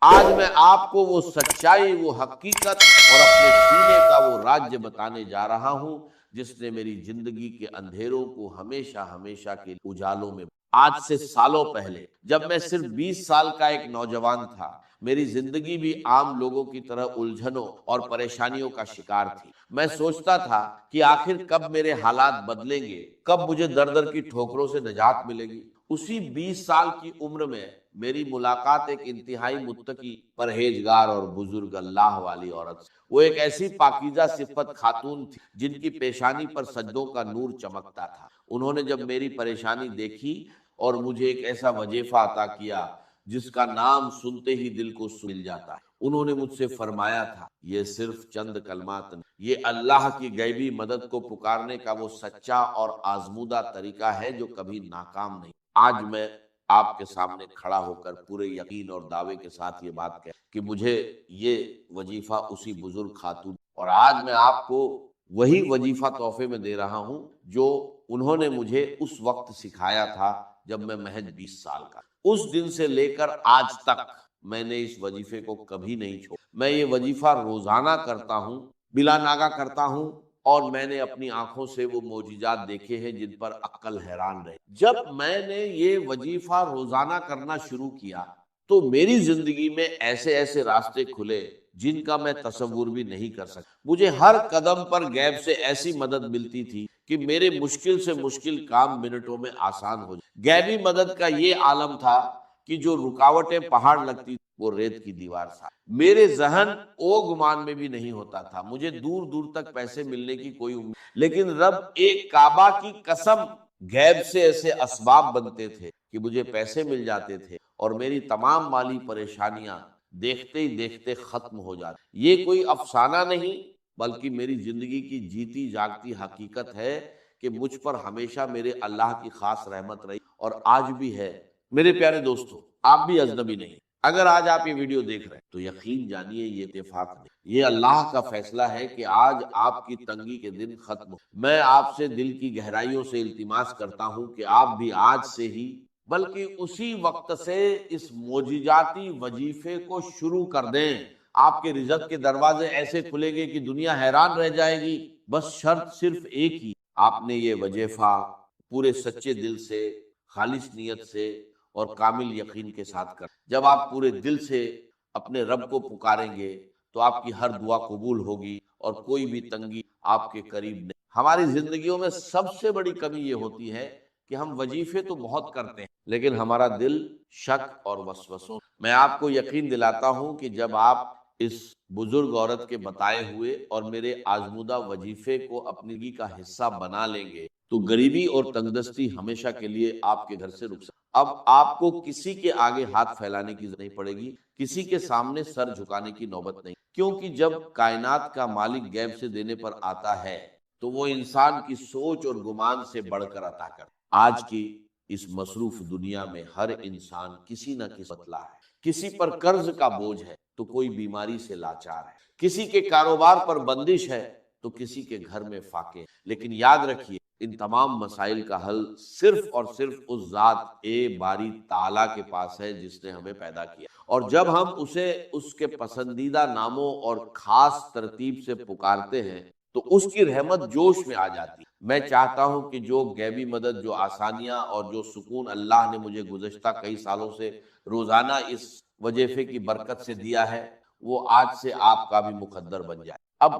آج میں آپ کو وہ سچائی، وہ حقیقت اور اپنے سینے کا وہ راج بتانے جا رہا ہوں جس نے میری زندگی کے اندھیروں کو ہمیشہ ہمیشہ کے اجالوں میں، آج سے سالوں پہلے جب میں صرف 20 سال کا ایک نوجوان تھا، میری زندگی بھی عام لوگوں کی طرح الجھنوں اور پریشانیوں کا شکار تھی۔ میں سوچتا تھا کہ آخر کب میرے حالات بدلیں گے، کب مجھے در در کی ٹھوکروں سے نجات ملے گی۔ اسی 20 سال کی عمر میں میری ملاقات ایک انتہائی متقی، پرہیزگار اور بزرگ اللہ والی عورت سے۔ وہ ایک ایسی پاکیزہ صفت خاتون تھی جن کی پیشانی پر سجدوں کا نور چمکتا تھا۔ انہوں نے جب میری پریشانی دیکھی اور مجھے ایک ایسا وظیفہ عطا کیا جس کا نام سنتے ہی دل کو مل جاتا ہے، انہوں نے مجھ سے فرمایا تھا، یہ صرف چند کلمات نہیں، یہ اللہ کی غیبی مدد کو پکارنے کا وہ سچا اور آزمودہ طریقہ ہے جو کبھی ناکام نہیں۔ آج میں آپ کے سامنے کھڑا ہو کر پورے یقین اور دعوے کے ساتھ یہ بات کہہ کہ مجھے یہ وظیفہ اسی بزرگ خاتون، اور آج میں آپ کو وہی وظیفہ تحفے میں دے رہا ہوں جو انہوں نے مجھے اس وقت سکھایا تھا جب میں محض 20 سال کا۔ اس دن سے لے کر آج تک میں نے اس وظیفے کو کبھی نہیں چھوڑا۔ میں یہ وظیفہ روزانہ کرتا ہوں، بلا ناغہ کرتا ہوں، اور میں نے اپنی آنکھوں سے وہ معجزات دیکھے ہیں جن پر عقل حیران رہے۔ جب میں نے یہ وظیفہ روزانہ کرنا شروع کیا تو میری زندگی میں ایسے ایسے راستے کھلے جن کا میں تصور بھی نہیں کر سکتا۔ مجھے ہر قدم پر غیب سے ایسی مدد ملتی تھی کہ میرے مشکل سے مشکل کام منٹوں میں آسان ہو جائے۔ غیبی مدد کا یہ عالم تھا کہ جو رکاوٹیں پہاڑ لگتی وہ ریت کی دیوار تھا۔ میرے ذہن او گمان میں بھی نہیں ہوتا تھا، مجھے دور دور تک پیسے ملنے کی کوئی امید، لیکن رب ایک کعبہ کی قسم، غیب سے ایسے اسباب بنتے تھے کہ مجھے پیسے مل جاتے تھے اور میری تمام مالی پریشانیاں دیکھتے ہی دیکھتے ختم ہو جاتی۔ یہ کوئی افسانہ نہیں بلکہ میری زندگی کی جیتی جاگتی حقیقت ہے کہ مجھ پر ہمیشہ میرے اللہ کی خاص رحمت رہی اور آج بھی ہے۔ میرے پیارے دوستو، آپ بھی اجنبی نہیں۔ اگر آج آپ یہ ویڈیو دیکھ رہے ہیں تو یقین جانیے یہ اتفاق نہیں، یہ اللہ کا فیصلہ ہے کہ آج آپ کی تنگی کے دن ختم ہو۔ میں آپ سے دل کی گہرائیوں سے التماس کرتا ہوں کہ آپ بھی آج سے ہی بلکہ اسی وقت سے اس معجزاتی وظیفے کو شروع کر دیں۔ آپ کے رزق کے دروازے ایسے کھلیں گے کہ دنیا حیران رہ جائے گی۔ بس شرط صرف ایک ہی، آپ نے یہ وظیفہ پورے سچے دل سے، خالص نیت سے اور کامل یقین کے ساتھ کر۔ جب آپ پورے دل سے اپنے رب کو پکاریں گے تو آپ کی ہر دعا قبول ہوگی اور کوئی بھی تنگی آپ کے قریب نہیں۔ ہماری زندگیوں میں سب سے بڑی کمی یہ ہوتی ہے کہ ہم وظیفے تو بہت کرتے ہیں لیکن ہمارا دل شک اور وسوسوں۔ میں آپ کو یقین دلاتا ہوں کہ جب آپ اس بزرگ عورت کے بتائے ہوئے اور میرے آزمودہ وظیفے کو اپنی زندگی کا حصہ بنا لیں گے تو غریبی اور تنگدستی ہمیشہ کے لیے آپ کے گھر سے رک سکتی۔ اب آپ کو کسی کے آگے ہاتھ پھیلانے کی ضرورت نہیں پڑے گی، کسی کے سامنے سر جھکانے کی نوبت نہیں، کیونکہ جب کائنات کا مالک غیب سے دینے پر آتا ہے تو وہ انسان کی سوچ اور گمان سے بڑھ کر عطا کرتا ہے۔ آج کی اس مصروف دنیا میں ہر انسان کسی نہ کسی بتلا ہے، کسی پر قرض کا بوجھ ہے تو کوئی بیماری سے لاچار ہے، کسی کے کاروبار پر بندش ہے تو کسی کے گھر میں فاقے۔ لیکن یاد رکھیے ان تمام مسائل کا حل صرف اور صرف اس ذات باری تعالیٰ کے پاس ہے جس نے ہمیں پیدا کیا، اور جب ہم اسے اس کے پسندیدہ ناموں اور خاص ترتیب سے پکارتے ہیں تو اس کی رحمت جوش میں آ جاتی ہے۔ میں چاہتا ہوں کہ جو غیبی مدد، جو آسانیاں اور جو سکون اللہ نے مجھے گزشتہ کئی سالوں سے روزانہ اس وظیفے کی برکت سے دیا ہے وہ آج سے آپ کا بھی مقدر بن جائے۔ اب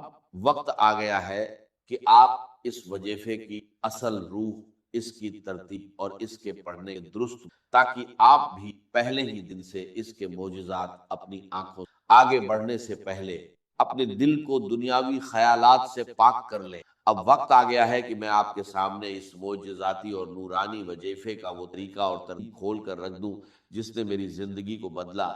وقت آ گیا ہے کہ آپ اس وظیفے کی اصل روح، اس کی ترتیب اور اس کے پڑھنے درست، تاکہ آپ بھی پہلے ہی دن سے اس کے معجزات اپنی آنکھوں آگے بڑھنے سے پہلے اپنے دل کو دنیاوی خیالات سے پاک کر لیں۔ اب وقت آ گیا ہے کہ میں آپ کے سامنے اس معجزاتی اور نورانی وظیفے کا وہ طریقہ اور ترتیب کھول کر رکھ دوں جس نے میری زندگی کو بدلا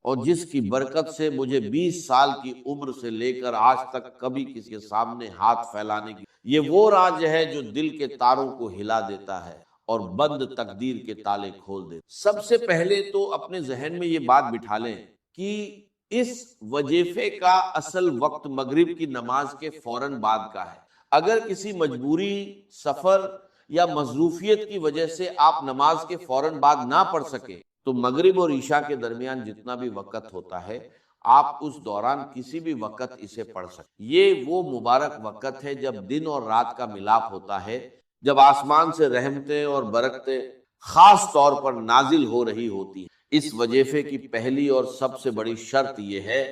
اور جس کی برکت سے مجھے 20 سال کی عمر سے لے کر آج تک کبھی کسی کے سامنے ہاتھ پھیلانے کی، یہ وہ راز ہے جو دل کے تاروں کو ہلا دیتا ہے اور بند تقدیر کے تالے کھول دیتا۔ سب سے پہلے تو اپنے ذہن میں یہ بات بٹھا لیں کہ اس وظیفے کا اصل وقت مغرب کی نماز کے فوراً بعد کا ہے۔ اگر کسی مجبوری، سفر یا مصروفیت کی وجہ سے آپ نماز کے فوراً بعد نہ پڑھ سکے تو مغرب اور عشاء کے درمیان جتنا بھی وقت ہوتا ہے آپ اس دوران کسی بھی وقت اسے پڑھ سکتے۔ یہ وہ مبارک وقت ہے جب دن اور رات کا ملاپ ہوتا ہے، جب آسمان سے رحمتیں اور برکتیں خاص طور پر نازل ہو رہی ہوتی ہیں۔ اس وظیفے کی پہلی اور سب سے بڑی شرط یہ ہے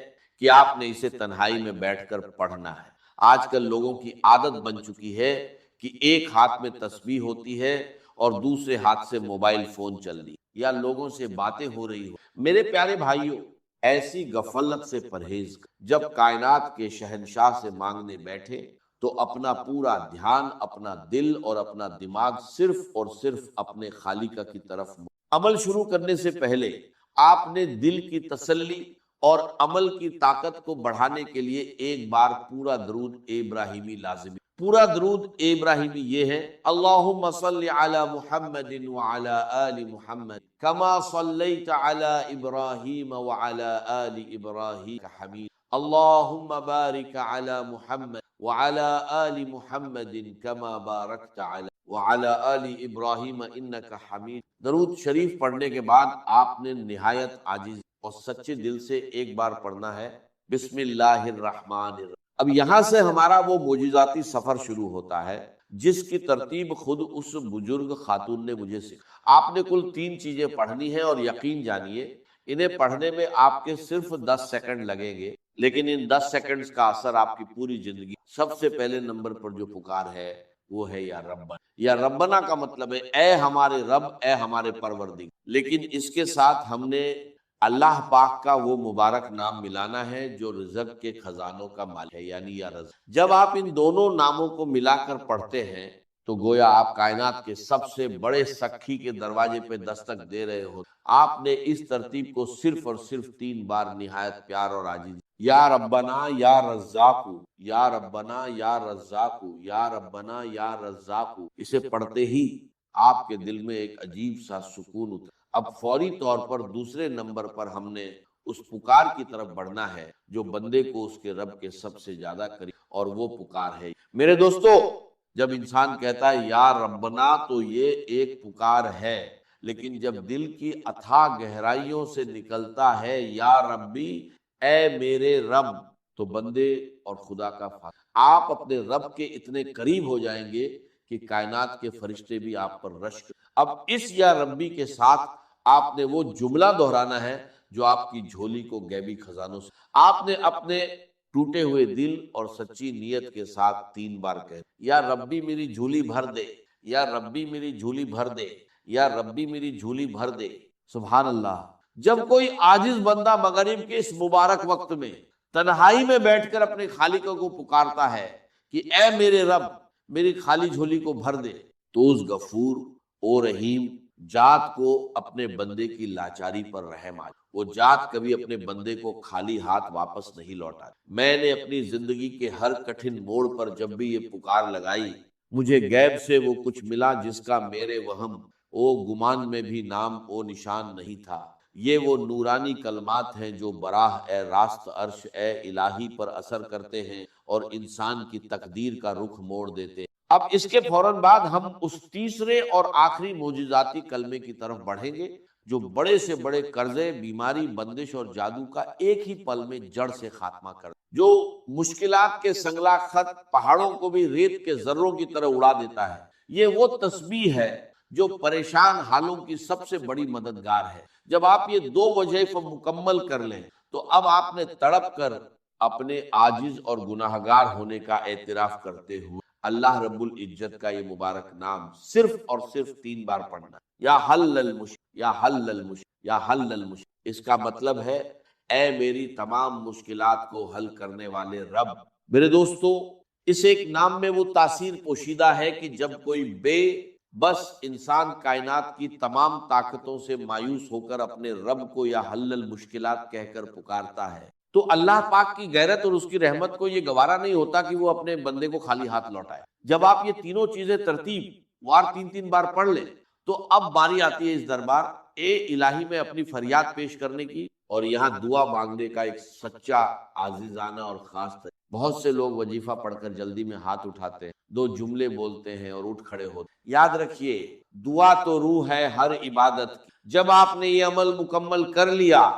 کہ آپ نے اسے تنہائی میں بیٹھ کر پڑھنا ہے۔ آج کل لوگوں کی عادت بن چکی ہے کہ ایک ہاتھ میں تسبیح ہوتی ہے اور دوسرے ہاتھ سے موبائل فون چل رہی یا لوگوں سے باتیں ہو رہی ہو۔ میرے پیارے بھائیوں، ایسی غفلت سے پرہیز کریں۔ جب کائنات کے شہنشاہ سے مانگنے بیٹھے تو اپنا پورا دھیان، اپنا دل اور اپنا دماغ صرف اور صرف اپنے خالق کی طرف۔ عمل شروع کرنے سے پہلے آپ نے دل کی تسلی اور عمل کی طاقت کو بڑھانے کے لیے ایک بار پورا درود ابراہیمی لازمی۔ پورا درود ابراہیمی یہ ہے: اللہم صل علی محمد وعلی آل محمد کما صلیت علی ابراہیم وعلی آل ابراہیم حمید، اللہم بارک علی محمد وعلی آل محمد کما بارکت علی وعلی آل ابراہیم انک حمید۔ درود شریف پڑھنے کے بعد آپ نے نہایت عاجز اور سچے دل سے ایک بار پڑھنا ہے: بسم اللہ الرحمن الرحیم۔ اب یہاں سے ہمارا وہ معجزاتی سفر شروع ہوتا ہے جس کی ترتیب خود اس بزرگ خاتون نے مجھے سکھائی۔ آپ نے کل 3 چیزیں پڑھنی ہیں اور یقین جانیے انہیں پڑھنے میں آپ کے صرف 10 سیکنڈ لگیں گے، لیکن ان 10 سیکنڈز کا اثر آپ کی پوری زندگی۔ سب سے پہلے نمبر پر جو پکار ہے وہ ہے یا ربنا۔ یا ربنا کا مطلب ہے اے ہمارے رب، اے ہمارے پروردگار، لیکن اس کے ساتھ ہم نے اللہ پاک کا وہ مبارک نام ملانا ہے جو رزق کے خزانوں کا مالک ہے، یعنی یا رزق۔ جب آپ ان دونوں ناموں کو ملا کر پڑھتے ہیں تو گویا آپ کائنات کے سب سے بڑے سخی کے دروازے پہ دستک دے رہے ہو۔ آپ نے اس ترتیب کو صرف اور صرف 3 بار نہایت پیار اور عاجزی، یا ربنا یا رزاق، یا ربنا یا رزاق، یا ربنا یا رزاق، اسے پڑھتے ہی آپ کے دل میں ایک عجیب سا سکون اترا۔ اب فوری طور پر دوسرے نمبر پر ہم نے اس پکار کی طرف بڑھنا ہے جو بندے کو اس کے رب کے سب سے زیادہ قریب، اور وہ پکار ہے۔ میرے دوستو، جب انسان کہتا ہے یا ربنا تو یہ ایک پکار ہے، لیکن جب دل کی اتھاہ گہرائیوں سے نکلتا ہے یا ربی، اے میرے رب، تو بندے اور خدا کا فاصلہ، آپ اپنے رب کے اتنے قریب ہو جائیں گے کہ کائنات کے فرشتے بھی آپ پر رشک۔ اب اس یا ربی کے ساتھ آپ نے وہ جملہ دہرانا ہے جو آپ کی جھولی کو غیبی خزانوں سے، آپ نے اپنے ٹوٹے ہوئے دل اور سچی نیت کے ساتھ 3 بار کہہ، یا ربی میری جھولی بھر دے، یا ربی میری جھولی بھر دے، یا ربی میری جھولی بھر دے۔ سبحان اللہ۔ جب کوئی عاجز بندہ مغرب کے اس مبارک وقت میں تنہائی میں بیٹھ کر اپنے خالق کو پکارتا ہے کہ اے میرے رب میری خالی جھولی کو بھر دے، تو اس غفور او رحیم ذات کو اپنے بندے کی لاچاری پر رحم آ جائے۔ وہ ذات کبھی اپنے بندے کو خالی ہاتھ واپس نہیں لوٹا۔ میں نے اپنی زندگی کے ہر کٹھن موڑ پر جب بھی یہ پکار لگائی، مجھے غیب سے وہ کچھ ملا جس کا میرے وہم او گمان میں بھی نام او نشان نہیں تھا۔ یہ وہ نورانی کلمات ہیں جو براہ اے راست عرش اے الہی پر اثر کرتے ہیں اور انسان کی تقدیر کا رخ موڑ دیتے ہیں۔ اب اس کے فوراً بعد ہم اس تیسرے اور آخری معجزاتی کلمے کی طرف بڑھیں گے جو بڑے سے بڑے قرضے، بیماری، بندش اور جادو کا ایک ہی پل میں جڑ سے خاتمہ کر، جو مشکلات کے سنگلا خط پہاڑوں کو بھی ریت کے ذروں کی طرح اڑا دیتا ہے۔ یہ وہ تسبیح ہے جو پریشان حالوں کی سب سے بڑی مددگار ہے۔ جب آپ یہ 2 وظائف مکمل کر لیں تو اب آپ نے تڑپ کر اپنے عاجز اور گناہگار ہونے کا اعتراف کرتے ہوئے اللہ رب العزت کا یہ مبارک نام صرف اور صرف 3 بار پڑھنا، یا حل المشکل، یا حل المشکل، یا حل المشکل۔ اس کا مطلب ہے اے میری تمام مشکلات کو حل کرنے والے رب۔ میرے دوستو، اس ایک نام میں وہ تاثیر پوشیدہ ہے کہ جب کوئی بے بس انسان کائنات کی تمام طاقتوں سے مایوس ہو کر اپنے رب کو یا حل المشکلات کہہ کر پکارتا ہے تو اللہ پاک کی غیرت اور اس کی رحمت کو یہ گوارا نہیں ہوتا کہ وہ اپنے بندے کو خالی ہاتھ لوٹائے۔ جب آپ یہ تینوں چیزیں ترتیب وار 3 بار پڑھ لیں تو اب باری آتی ہے اس دربار اے الہی میں اپنی فریاد پیش کرنے کی، اور یہاں دعا مانگنے کا ایک سچا عاجزانہ اور خاص طریقہ۔ بہت سے لوگ وظیفہ پڑھ کر جلدی میں ہاتھ اٹھاتے ہیں، دو جملے بولتے ہیں اور اٹھ کھڑے ہوتے ہیں۔ یاد رکھیے دعا تو روح ہے ہر عبادت کی۔ جب آپ نے یہ عمل مکمل کر لیا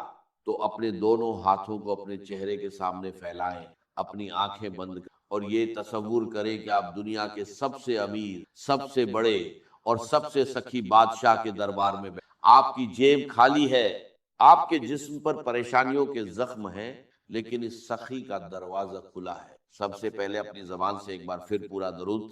تو اپنے دونوں ہاتھوں کو اپنے چہرے کے سامنے پھیلائیں، اپنی آنکھیں بند کریں اور یہ تصور کریں کہ آپ دنیا کے سب سے امیر، سب سے بڑے اور سب سے سخی بادشاہ کے دربار میں بیٹھے۔ آپ کی جیب خالی ہے، آپ کے جسم پر پریشانیوں کے زخم ہیں، لیکن اس سخی کا دروازہ کھلا ہے۔ سب سے پہلے اپنی زبان سے ایک بار پھر پورا درود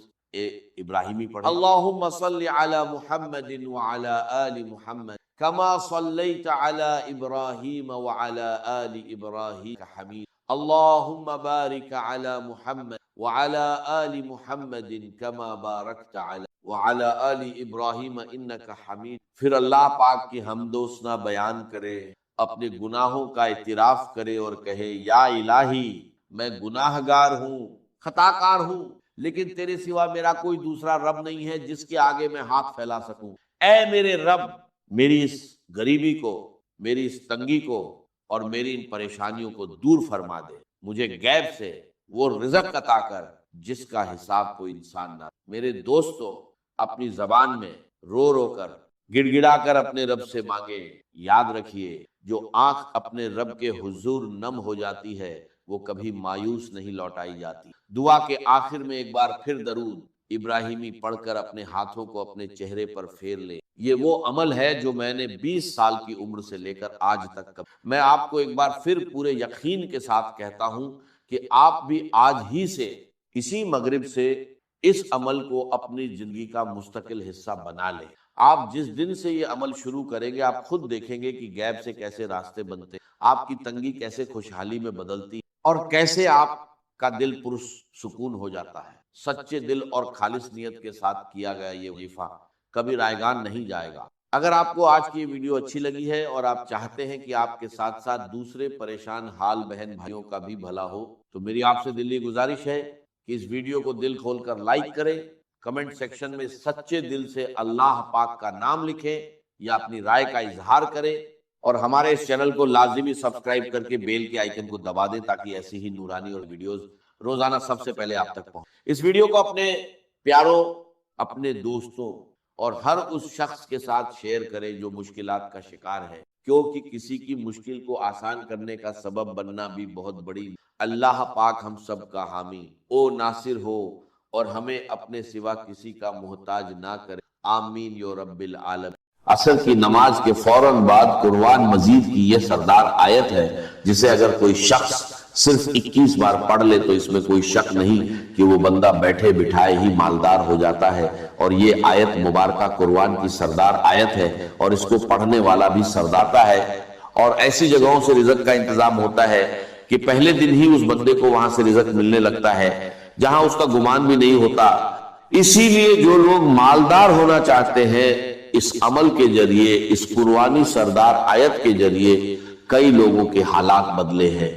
ابراہیمی پڑھیں۔ اللہم صل علی محمد وعلی آل محمد کما صلیت علی ابراہیم وعلی آل ابراہیم حمید۔ اللہم بارک علی محمد وعلی آل محمد کما بارکت علی وعلی آل ابراہیم انک حمید۔ پھر اللہ پاک کی حمد و ثنا بیان کرے، اپنے گناہوں کا اعتراف کرے اور کہے یا الہی میں گناہ گار ہوں، خطا کار ہوں، لیکن تیرے سوا میرا کوئی دوسرا رب نہیں ہے جس کے آگے میں ہاتھ پھیلا سکوں۔ اے میرے رب میری اس غریبی کو، میری اس تنگی کو اور میری ان پریشانیوں کو دور فرما دے، مجھے غیب سے وہ رزق عطا کر جس کا حساب کوئی انسان نہ۔ میرے دوستو اپنی زبان میں رو رو کر گڑ گڑا کر اپنے رب سے مانگے۔ یاد رکھیے جو آنکھ اپنے رب کے حضور نم ہو جاتی ہے وہ کبھی مایوس نہیں لوٹائی جاتی۔ دعا کے آخر میں ایک بار پھر درود ابراہیمی پڑھ کر اپنے ہاتھوں کو اپنے چہرے پر پھیر لے۔ یہ وہ عمل ہے جو میں نے 20 سال کی عمر سے لے کر آج تک میں آپ کو ایک بار پھر پورے یقین کے ساتھ کہتا ہوں کہ آپ بھی آج ہی سے اسی مغرب سے اس عمل کو اپنی زندگی کا مستقل حصہ بنا لیں۔ آپ جس دن سے یہ عمل شروع کریں گے آپ خود دیکھیں گے کہ غیب سے کیسے راستے بنتے، آپ کی تنگی کیسے خوشحالی میں بدلتی اور کیسے آپ کا دل پرسکون ہو جاتا ہے۔ سچے دل اور خالص نیت کے ساتھ کیا گیا یہ وظیفہ کبھی رائیگان نہیں جائے گا۔ اگر آپ کو آج کی یہ ویڈیو اچھی لگی ہے اور آپ چاہتے ہیں کہ آپ کے ساتھ ساتھ دوسرے پریشان حال بہن بھائیوں کا بھی بھلا ہو تو میری آپ سے دلی گزارش ہے کہ اس ویڈیو کو دل کھول کر لائک کریں، کمنٹ سیکشن میں سچے دل سے اللہ پاک کا نام لکھیں یا اپنی رائے کا اظہار کریں، اور ہمارے اس چینل کو لازمی سبسکرائب کر کے بیل کے آئیکن کو دبا دیں تاکہ ایسی ہی نورانی اور ویڈیوز روزانہ سب سے پہلے آپ تک پہنچیں۔ اس ویڈیو کو اپنے پیاروں، اپنے دوستوں اور ہر اس شخص کے ساتھ شیئر کریں جو مشکلات کا شکار ہے، کیونکہ کسی کی مشکل کو آسان کرنے کا سبب بننا بھی بہت بڑی۔ اللہ پاک ہم سب کا حامی او ناصر ہو اور ہمیں اپنے سوا کسی کا محتاج نہ کرے، آمین یا رب العالمین۔ عصر کی نماز کے فوراً بعد قرآن مجید کی یہ سردار آیت ہے جسے اگر کوئی شخص صرف 21 بار پڑھ لے تو اس میں کوئی شک نہیں کہ وہ بندہ بیٹھے بٹھائے ہی مالدار ہو جاتا ہے، اور یہ آیت مبارکہ قرآن کی سردار آیت ہے اور اس کو پڑھنے والا بھی سرداتا ہے۔ اور ایسی جگہوں سے رزق کا انتظام ہوتا ہے کہ پہلے دن ہی اس بندے کو وہاں سے رزق ملنے لگتا ہے جہاں اس کا گمان بھی نہیں ہوتا۔ اسی لیے جو لوگ مالدار ہونا چاہتے ہیں اس عمل کے ذریعے، اس قرآنی سردار آیت کے ذریعے کئی لوگوں کے حالات بدلے ہیں،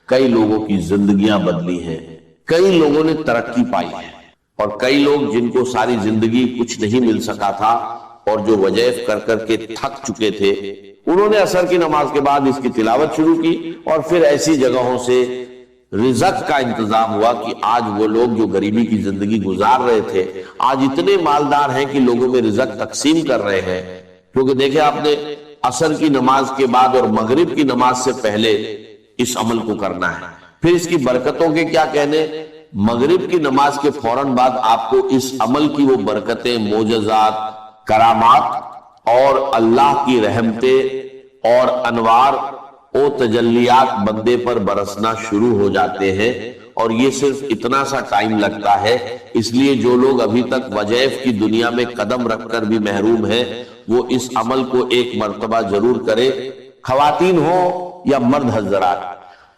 کئی لوگوں کی زندگیاں بدلی ہیں، کئی لوگوں نے ترقی پائی ہے، اور کئی لوگ جن کو ساری زندگی کچھ نہیں مل سکا تھا اور جو وظائف کر کر کے تھک چکے تھے، انہوں نے عصر کی نماز کے بعد اس کی تلاوت شروع کی اور پھر ایسی جگہوں سے رزق کا انتظام ہوا کہ آج وہ لوگ جو غریبی کی زندگی گزار رہے تھے آج اتنے مالدار ہیں کہ لوگوں میں رزق تقسیم کر رہے ہیں۔ کیونکہ دیکھیں آپ نے عصر کی نماز کے بعد اور مغرب کی نماز سے پہلے اس عمل کو کرنا ہے۔ پھر اس کی برکتوں کے کیا کہنے، مغرب کی نماز کے فوراً بعد آپ کو اس عمل کی وہ برکتیں، معجزات، کرامات اور اللہ کی رحمتیں اور انوار او تجلیات بندے پر برسنا شروع ہو جاتے ہیں، اور یہ صرف اتنا سا ٹائم لگتا ہے۔ اس لیے جو لوگ ابھی تک وظائف کی دنیا میں قدم رکھ کر بھی محروم ہیں وہ اس عمل کو ایک مرتبہ ضرور کرے، خواتین ہو یا مرد حضرات،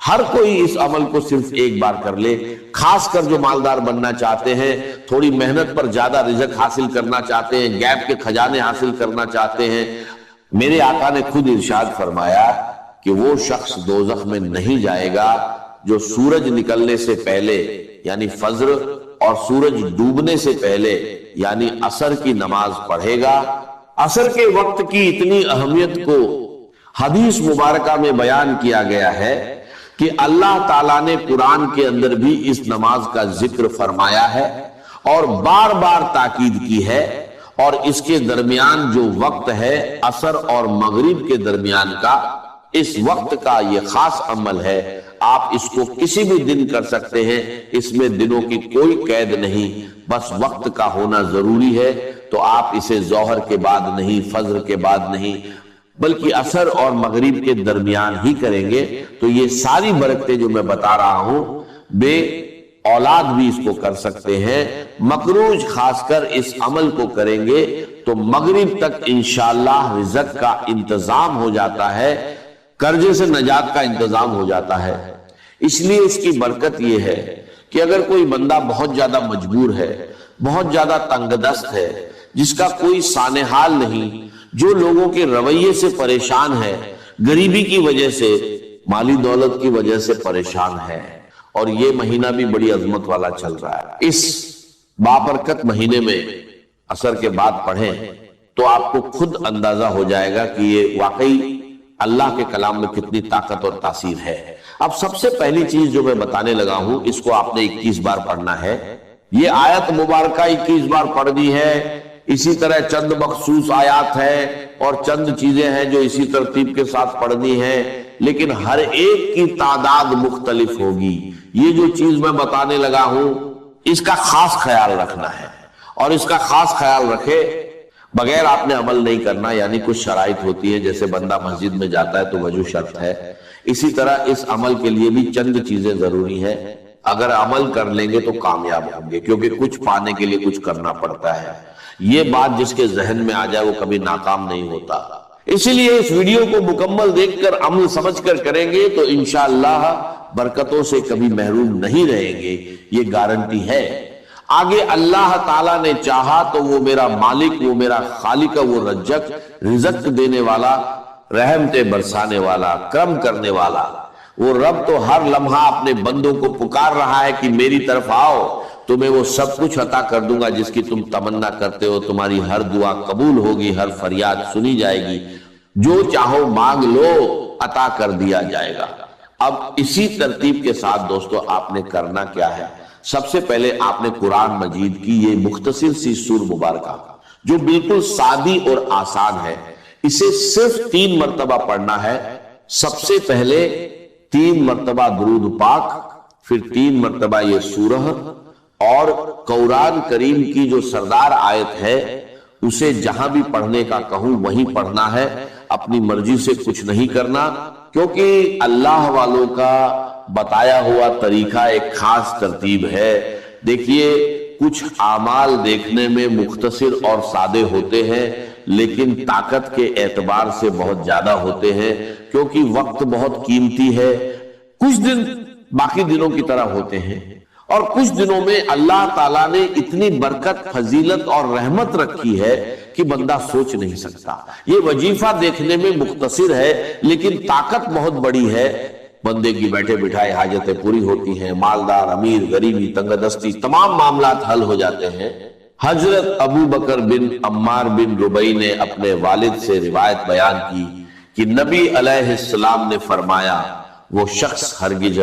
ہر کوئی اس عمل کو صرف ایک بار کر لے۔ خاص کر جو مالدار بننا چاہتے ہیں، تھوڑی محنت پر زیادہ رزق حاصل کرنا چاہتے ہیں، غیب کے خزانے حاصل کرنا چاہتے ہیں، میرے آقا نے خود ارشاد فرمایا کہ وہ شخص دوزخ میں نہیں جائے گا جو سورج نکلنے سے پہلے یعنی فجر اور سورج ڈوبنے سے پہلے یعنی عصر کی نماز پڑھے گا۔ عصر کے وقت کی اتنی اہمیت کو حدیث مبارکہ میں بیان کیا گیا ہے کہ اللہ تعالیٰ نے قرآن کے اندر بھی اس نماز کا ذکر فرمایا ہے، اور بار بار تاکید کی ہے، اور اس کے درمیان جو وقت ہے عصر اور مغرب کے درمیان کا، اس وقت کا یہ خاص عمل ہے، آپ اس کو کسی بھی دن کر سکتے ہیں، اس میں دنوں کی کوئی قید نہیں، بس وقت کا ہونا ضروری ہے۔ تو آپ اسے ظہر کے بعد نہیں، فجر کے بعد نہیں، بلکہ عصر اور مغرب کے درمیان ہی کریں گے تو یہ ساری برکتیں جو میں بتا رہا ہوں، بے اولاد بھی اس کو کر سکتے ہیں، مقروض خاص کر اس عمل کو کریں گے تو مغرب تک انشاءاللہ رزق کا انتظام ہو جاتا ہے، قرضے سے نجات کا انتظام ہو جاتا ہے۔ اس لیے اس کی برکت یہ ہے کہ اگر کوئی بندہ بہت زیادہ مجبور ہے، بہت زیادہ تنگ دست ہے، جس کا کوئی سانحال نہیں، جو لوگوں کے رویے سے پریشان ہے، غریبی کی وجہ سے، مالی دولت کی وجہ سے پریشان ہے، اور یہ مہینہ بھی بڑی عظمت والا چل رہا ہے، اس بابرکت مہینے میں عصر کے بعد پڑھیں تو آپ کو خود اندازہ ہو جائے گا کہ یہ واقعی اللہ کے کلام میں کتنی طاقت اور تاثیر ہے۔ اب سب سے پہلی چیز جو میں بتانے لگا ہوں، اس کو آپ نے 21 بار پڑھنا ہے۔ یہ آیت مبارکہ 21 بار پڑھنی ہے، اسی طرح چند مخصوص آیات ہیں اور چند چیزیں ہیں جو اسی ترتیب کے ساتھ پڑھنی ہیں، لیکن ہر ایک کی تعداد مختلف ہوگی۔ یہ جو چیز میں بتانے لگا ہوں اس کا خاص خیال رکھنا ہے، اور اس کا خاص خیال رکھے بغیر آپ نے عمل نہیں کرنا، یعنی کچھ شرائط ہوتی ہے، جیسے بندہ مسجد میں جاتا ہے تو وضو شرط ہے، اسی طرح اس عمل کے لیے بھی چند چیزیں ضروری ہیں، اگر عمل کر لیں گے تو کامیاب ہوں گے، کیونکہ کچھ پانے کے لیے کچھ کرنا پڑتا ہے۔ یہ بات جس کے ذہن میں آ جائے وہ کبھی ناکام نہیں ہوتا، اسی لیے اس ویڈیو کو مکمل دیکھ کر عمل سمجھ کر کریں گے تو انشاءاللہ برکتوں سے کبھی محروم نہیں رہیں گے، یہ گارنٹی ہے۔ آگے اللہ تعالیٰ نے چاہا تو وہ میرا مالک، وہ میرا خالق، وہ رزق دینے والا، رحمتیں برسانے والا، کرم کرنے والا، وہ رب تو ہر لمحہ اپنے بندوں کو پکار رہا ہے کہ میری طرف آؤ، تمہیں وہ سب کچھ عطا کر دوں گا جس کی تم تمنا کرتے ہو، تمہاری ہر دعا قبول ہوگی، ہر فریاد سنی جائے گی، جو چاہو مانگ لو عطا کر دیا جائے گا۔ اب اسی ترتیب کے ساتھ دوستو آپ نے کرنا کیا ہے؟ سب سے پہلے آپ نے قرآن مجید کی یہ مختصر سی سور مبارکہ جو بالکل سادی اور آسان ہے، اسے صرف 3 مرتبہ پڑھنا ہے۔ سب سے پہلے 3 مرتبہ درود پاک، پھر 3 مرتبہ یہ سورہ، اور قرآن کریم کی جو سردار آیت ہے اسے جہاں بھی پڑھنے کا کہوں وہیں پڑھنا ہے، اپنی مرضی سے کچھ نہیں کرنا، کیونکہ اللہ والوں کا بتایا ہوا طریقہ ایک خاص ترتیب ہے۔ دیکھیے کچھ اعمال دیکھنے میں مختصر اور سادے ہوتے ہیں، لیکن طاقت کے اعتبار سے بہت زیادہ ہوتے ہیں، کیونکہ وقت بہت قیمتی ہے۔ کچھ دن باقی دنوں کی طرح ہوتے ہیں، اور کچھ دنوں میں اللہ تعالیٰ نے اتنی برکت، فضیلت اور رحمت رکھی ہے کہ بندہ سوچ نہیں سکتا۔ یہ وظیفہ دیکھنے میں مختصر ہے لیکن طاقت بہت بڑی ہے، بندے کی بیٹھے بٹھائے حاجتیں پوری ہوتی ہیں، مالدار، امیر، غریبی، تنگ دستی، تمام معاملات حل ہو جاتے ہیں۔ حضرت ابو بکر بن عمار بن ربیع نے اپنے والد سے روایت بیان کی کہ نبی علیہ السلام نے فرمایا، وہ شخص ہرگز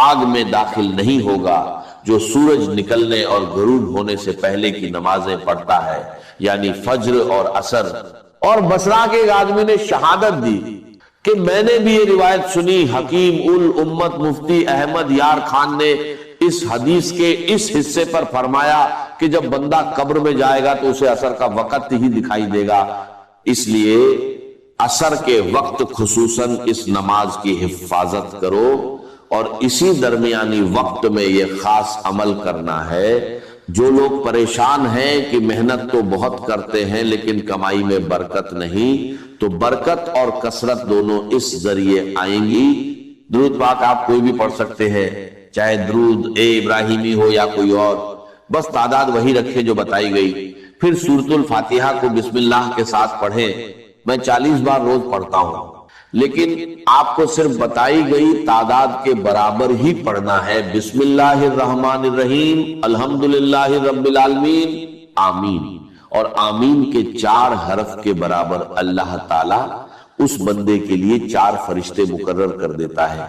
آگ میں داخل نہیں ہوگا جو سورج نکلنے اور غروب ہونے سے پہلے کی نمازیں پڑھتا ہے، یعنی فجر اور عصر۔ اور بصرہ کے ایک آدمی نے شہادت دی کہ میں نے بھی یہ روایت سنی، حکیم الامت مفتی احمد یار خان نے اس حدیث کے اس حصے پر فرمایا کہ جب بندہ قبر میں جائے گا تو اسے عصر کا وقت ہی دکھائی دے گا، اس لیے عصر کے وقت خصوصاً اس نماز کی حفاظت کرو، اور اسی درمیانی وقت میں یہ خاص عمل کرنا ہے۔ جو لوگ پریشان ہیں کہ محنت تو بہت کرتے ہیں لیکن کمائی میں برکت نہیں، تو برکت اور کثرت دونوں اس ذریعے آئیں گی۔ درود پاک آپ کوئی بھی پڑھ سکتے ہیں، چاہے درود ابراہیمی ہو یا کوئی اور، بس تعداد وہی رکھے جو بتائی گئی۔ پھر سورۃ الفاتحہ کو بسم اللہ کے ساتھ پڑھیں، میں 40 بار روز پڑھتا ہوں، لیکن آپ کو صرف بتائی گئی تعداد کے برابر ہی پڑھنا ہے۔ بسم اللہ الرحمن الرحیم، الحمدللہ رب العالمین، آمین، اور آمین کے 4 حرف کے برابر اللہ تعالیٰ اس بندے کے لیے 4 فرشتے مقرر کر دیتا ہے۔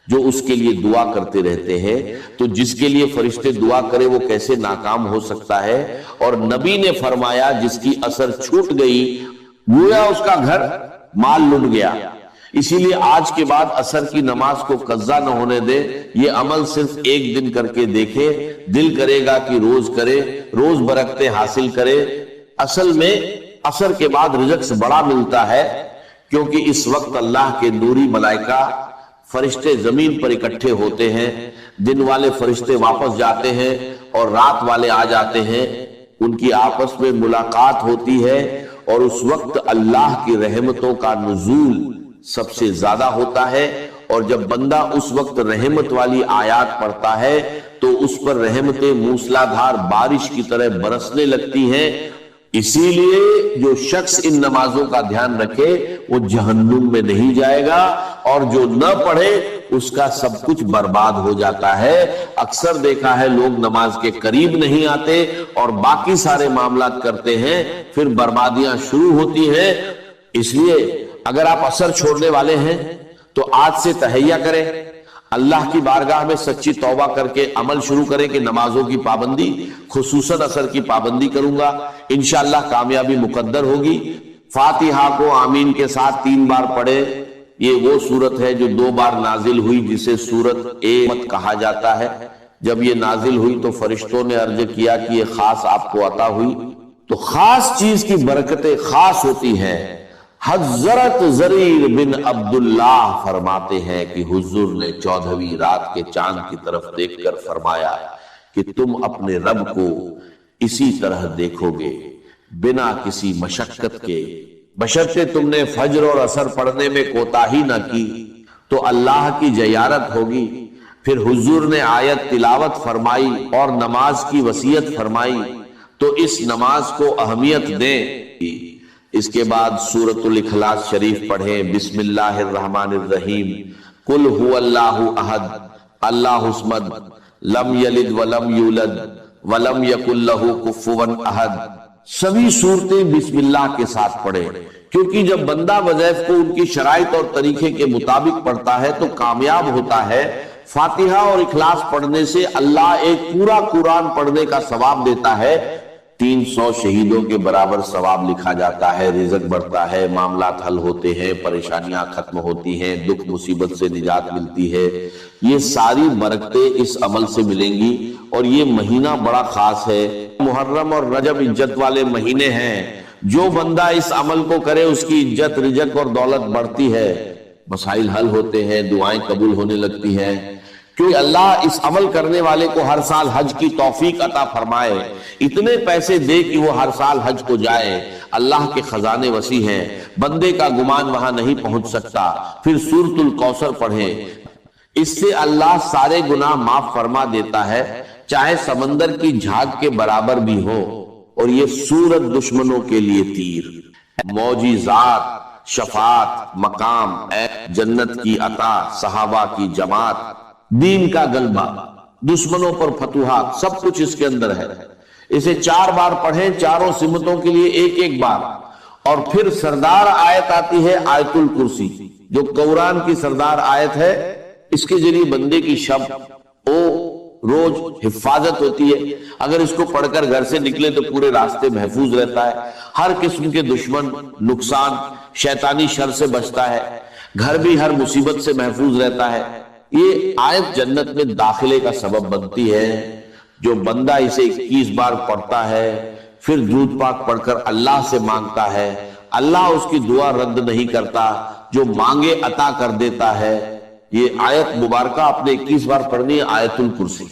جو اس کے لیے دعا کرتے رہتے ہیں، تو جس کے لیے فرشتے دعا کرے وہ کیسے ناکام ہو سکتا ہے؟ اور نبی نے فرمایا جس کی اثر چھوٹ گئی گویا اس کا گھر مال لٹ گیا۔ اسی لیے آج کے بعد عصر کی نماز کو قضا نہ ہونے دے، یہ عمل صرف ایک دن کر کے دیکھے، دل کرے گا کہ روز کرے، روز برکتیں حاصل کرے۔ اصل میں عصر کے بعد رزق بڑا ملتا ہے، کیونکہ اس وقت اللہ کے نوری ملائکہ فرشتے زمین پر اکٹھے ہوتے ہیں، دن والے فرشتے واپس جاتے ہیں اور رات والے آ جاتے ہیں، ان کی آپس میں ملاقات ہوتی ہے، اور اس وقت اللہ کی رحمتوں کا نزول سب سے زیادہ ہوتا ہے۔ اور جب بندہ اس وقت رحمت والی آیات پڑھتا ہے تو اس پر رحمتیں موسلادھار بارش کی طرح برسنے لگتی ہیں۔ اسی لیے جو شخص ان نمازوں کا دھیان رکھے وہ جہنم میں نہیں جائے گا، اور جو نہ پڑھے اس کا سب کچھ برباد ہو جاتا ہے۔ اکثر دیکھا ہے لوگ نماز کے قریب نہیں آتے اور باقی سارے معاملات کرتے ہیں، پھر بربادیاں شروع ہوتی ہیں۔ اس لیے اگر آپ عصر چھوڑنے والے ہیں تو آج سے تہیہ کریں، اللہ کی بارگاہ میں سچی توبہ کر کے عمل شروع کریں کہ نمازوں کی پابندی، خصوصاً عصر کی پابندی کروں گا، انشاءاللہ کامیابی مقدر ہوگی۔ فاتحہ کو آمین کے ساتھ 3 بار پڑھے۔ یہ وہ سورت ہے جو 2 بار نازل ہوئی، جسے سورت مت کہا جاتا ہے۔ جب یہ نازل ہوئی تو فرشتوں نے عرض کیا کہ یہ خاص آپ کو عطا ہوئی، تو خاص چیز کی برکتیں خاص ہوتی ہیں۔ حضرت زریر بن عبداللہ فرماتے ہیں کہ حضور نے 14ویں رات کے چاند کی طرف دیکھ کر فرمایا کہ تم اپنے رب کو اسی طرح دیکھو گے بنا کسی مشقت کے، بشرطے تم نے فجر اور عصر پڑھنے میں کوتاہی نہ کی تو اللہ کی زیارت ہوگی۔ پھر حضور نے آیت تلاوت فرمائی اور نماز کی وصیت فرمائی، تو اس نماز کو اہمیت دیں۔ اس کے بعد سورۃ الاخلاص شریف پڑھیں، بسم اللہ الرحمن الرحیم، قل هو اللہ احد اللہ الصمد لم یلد ولم یولد ولم یکن لہ کفوا احد۔ سبھی صورتیں بسم اللہ کے ساتھ پڑھیں، کیونکہ جب بندہ وظائف کو ان کی شرائط اور طریقے کے مطابق پڑھتا ہے تو کامیاب ہوتا ہے۔ فاتحہ اور اخلاص پڑھنے سے اللہ ایک پورا قرآن پڑھنے کا ثواب دیتا ہے، 300 شہیدوں کے برابر ثواب لکھا جاتا ہے، رزق بڑھتا ہے، معاملات حل ہوتے ہیں، پریشانیاں ختم ہوتی ہیں، دکھ مصیبت سے نجات ملتی ہے۔ یہ ساری برکتیں اس عمل سے ملیں گی، اور یہ مہینہ بڑا خاص ہے۔ محرم اور رجب عزت والے مہینے ہیں، جو بندہ اس عمل کو کرے اس کی عزت، رزق اور دولت بڑھتی ہے، مسائل حل ہوتے ہیں، دعائیں قبول ہونے لگتی ہیں، کیونکہ اللہ اس عمل کرنے والے کو ہر سال حج کی توفیق عطا فرمائے، اتنے پیسے دے کہ وہ ہر سال حج کو جائے۔ اللہ کے خزانے وسیع ہیں، بندے کا گمان وہاں نہیں پہنچ سکتا۔ پھر سورۃ الکوثر پڑھیں، اس سے اللہ سارے گناہ معاف فرما دیتا ہے، چاہے سمندر کی جھاگ کے برابر بھی ہو۔ اور یہ سورت دشمنوں کے لیے تیر، معجزات، شفاعت، مقام، جنت کی عطا، صحابہ کی جماعت، دین کا غلبہ، دشمنوں پر فتوحات، سب کچھ اس کے اندر ہے۔ اسے 4 بار پڑھیں، چاروں سمتوں کے لیے 1 بار۔ اور پھر سردار آیت آتی ہے آیت الکرسی، جو قرآن کی سردار آیت ہے۔ اس کے ذریعے بندے کی شب او روز حفاظت ہوتی ہے۔ اگر اس کو پڑھ کر گھر سے نکلے تو پورے راستے محفوظ رہتا ہے، ہر قسم کے دشمن، نقصان، شیطانی شر سے بچتا ہے، گھر بھی ہر مصیبت سے محفوظ رہتا ہے۔ یہ آیت جنت میں داخلے کا سبب بنتی ہے۔ جو بندہ اسے 21 بار پڑھتا ہے، پھر درود پاک پڑھ کر اللہ سے مانگتا ہے، اللہ اس کی دعا رد نہیں کرتا، جو مانگے عطا کر دیتا ہے۔ یہ آیت مبارکہ آپ نے 21 بار پڑھنی ہے، آیت الکرسی۔